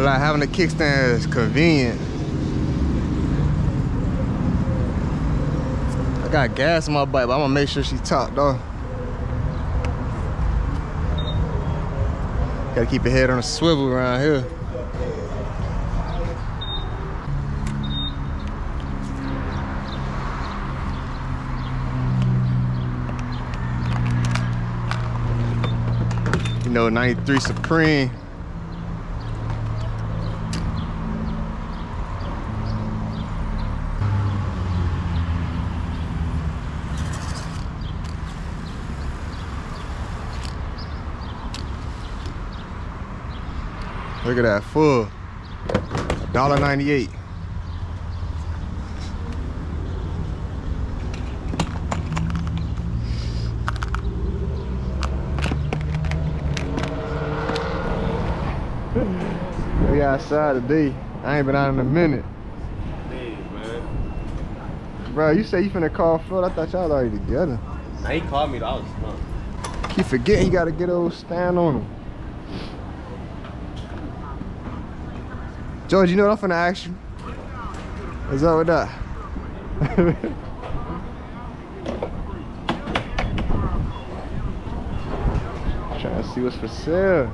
gonna lie, having a kickstand is convenient. I got gas in my bike, but I'm gonna make sure she topped off. Gotta keep your head on a swivel around here. You know, 93 Supreme. Look at that, full. $1.98. We outside today. I ain't been out in a minute. Hey, man. Bro, you say you finna call Phil? I thought y'all already together. Now he called me, I was Keep forgetting you gotta get a old stand on him. George, you know what I'm finna ask you? What's up with that? Trying to see what's for sale.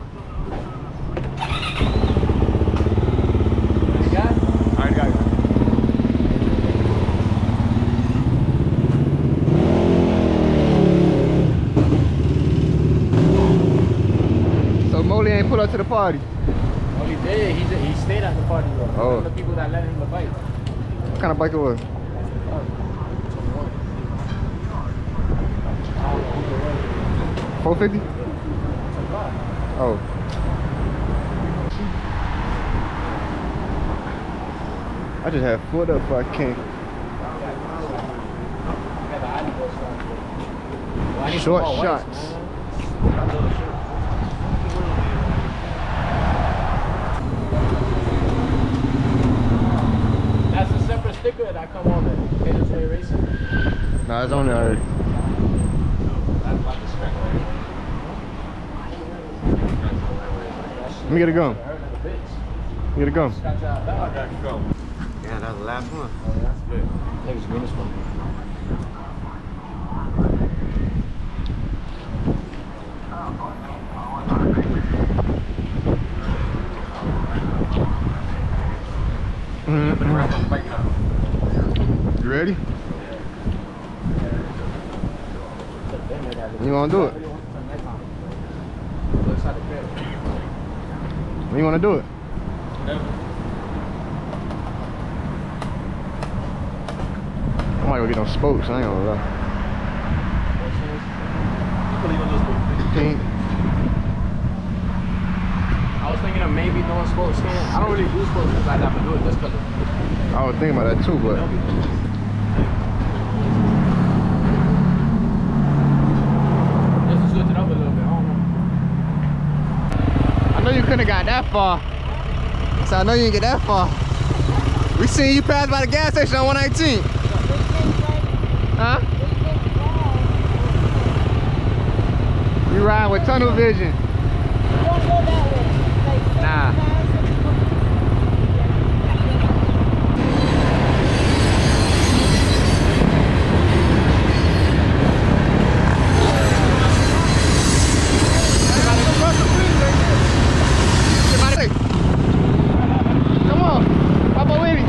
You got it? I already got it. So Molly ain't pull up to the party? Oh, he did. He stayed at the party though. Oh. One of the people that let him the bike. What kind of bike it was? 450? Oh. I just had foot up before I came. Short shots. That's a separate sticker that come on the Kansas City Racing. Nah, it's on there already. Let me get a gum. Let me get a gum. Yeah, that's the last one. Oh, yeah? Yeah. I think it's the greenest one. You ready? You wanna do it? When you wanna do it? I might go get them spokes, I ain't gonna lie. Pink. I was thinking of maybe doing sport stand. I don't really do sports because I never do it just because I was thinking about that too, but just to switch it up a little bit. I don't know. I know you couldn't have got that far. So I know you didn't get that far. We seen you pass by the gas station on 119. Huh? You riding with tunnel vision. Nah. Come on, Papa Winnie.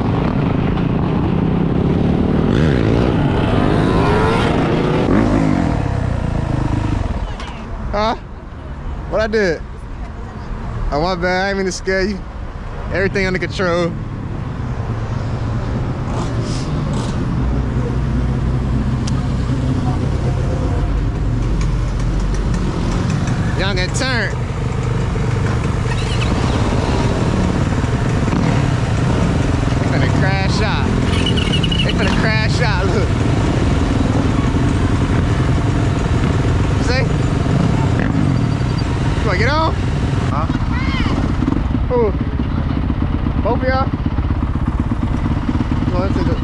Huh? What I did? Oh, my bad, I didn't mean to scare you. Everything under control. Young and turn. They finna crash out. They finna crash out, look. You say? You wanna get on? Huh? Who? Both of y'all? Go into the...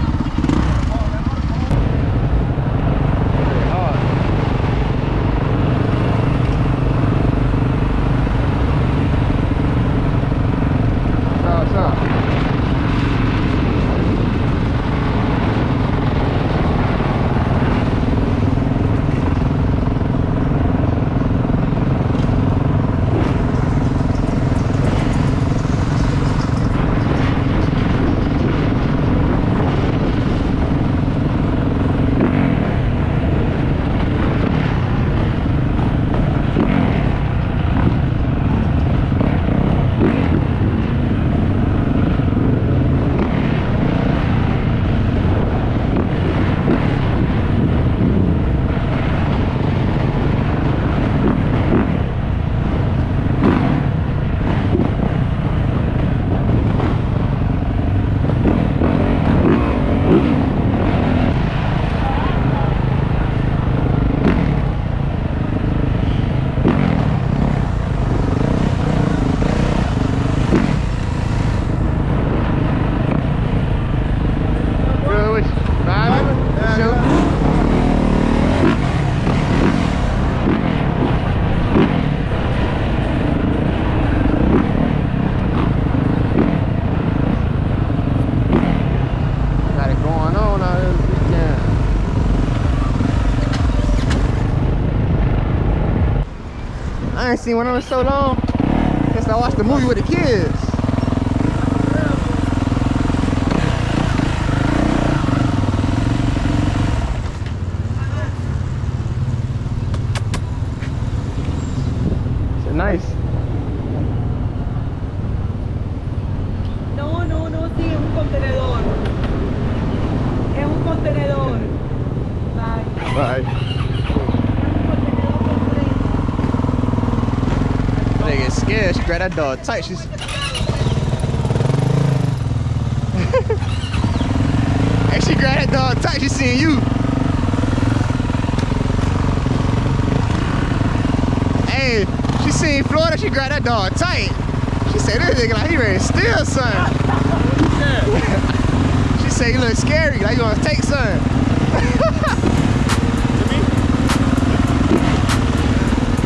seen one of them so long since I watched the movie with the kids. It's nice. No, sí, es un contenedor. Es un contenedor. Bye. Bye. They get scared. She grabbed that dog tight. She's. And she grabbed that dog tight. She seeing you. Hey, she seen Florida. She grabbed that dog tight. She said, "This nigga like he ready to steal something." She said, "You look scary. Like you want to take something."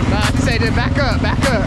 Nah, she said, "Just back up, back up."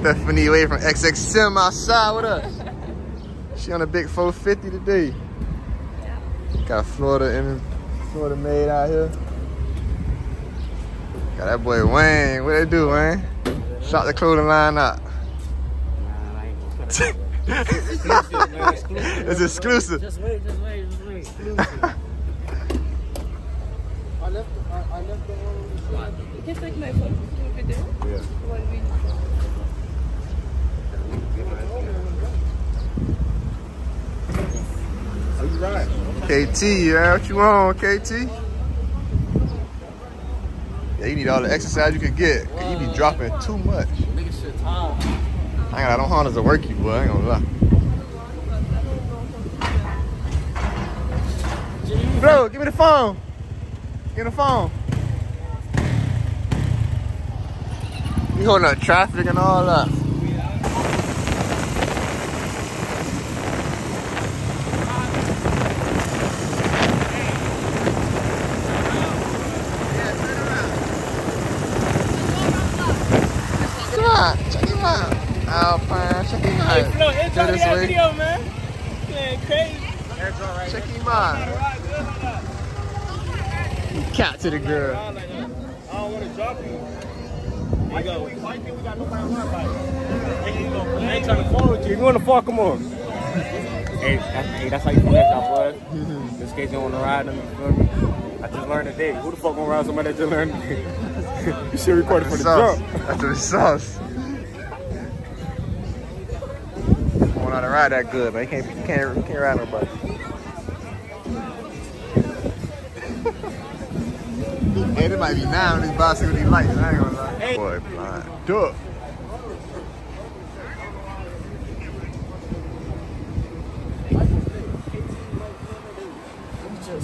Stephanie away from XXM outside with us. She on a big 450 today. Got Florida made out here. Got that boy Wayne. What they do, Wayne? Shot the clothing line up. It's exclusive. Just wait. Exclusive. I left the one. You can take my phone video. Yeah. One video. How you ride? KT, yeah, what you on, KT? Yeah, you need all the exercise you can get. Cause you be dropping too much. Nigga shit time. I got them harness to work you, boy. I ain't gonna lie. Bro, give me the phone. Give me the phone. You holding up traffic and all that. Check him out. Alpine, check him out. Hey, Flo, Go intro this that way. video, man. Man, crazy. Check him out. You cat to the girl. I don't want to drop you. Why can't we got nobody on our bike? I ain't trying to fall with you. If you want to fall, come on. Hey, that's how you connect out, bud. Just in case you want to ride them, you feel me? I just learned today. Who the fuck gonna ride somebody that just learned today? You should record it for the sauce. jump. That's the sauce. I don't know how to ride that good, man. You can't ride nobody. Hey, it might be now on this bicycle with these lights. I ain't gonna lie. Hey. Boy, blind. Duh.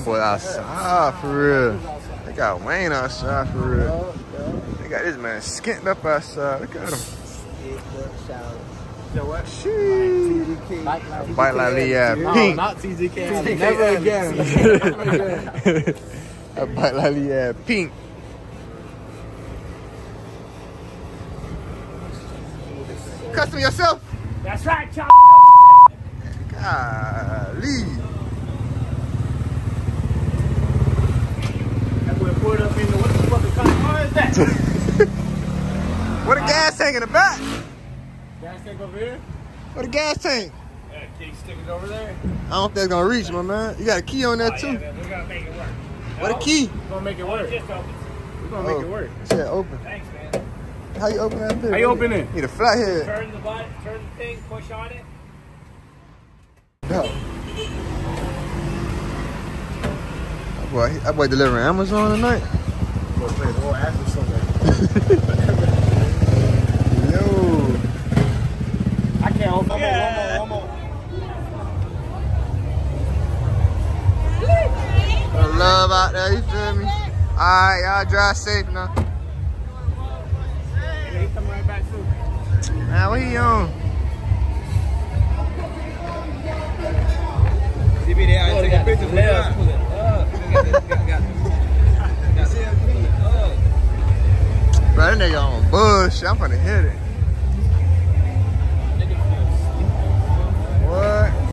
Boy, outside for real. They got Wayne outside for real. They got this man skint up outside. Look at him. Sheesh. Bite like Leah Pink. Not TGK. Never again. I bite like Leah Pink. Custom yourself. That's right, chop. Golly. That boy pulled up in the what the fucking car is that? What a gas tank in the back? Gas tank over here? What a gas tank? Yeah, Can you stick it over there? I don't think it's gonna reach, my man. You got a key on that too. Yeah, man, we're gonna make it work. What a key? We're gonna make it work. Just open. We're gonna make it work. Yeah, open. Thanks, man. How you open that bitch? How you open it? Need a flathead. Turn the button, turn the thing, push on it. No. That boy delivering Amazon tonight. Go play the whole ass or something. Yo. I can't open it. One more. Love out there, you feel me? Alright, y'all drive safe now. And he come right back too. Man, what he on? You be there, I take a picture. Bro, that nigga on bullshit. I'm finna hit it.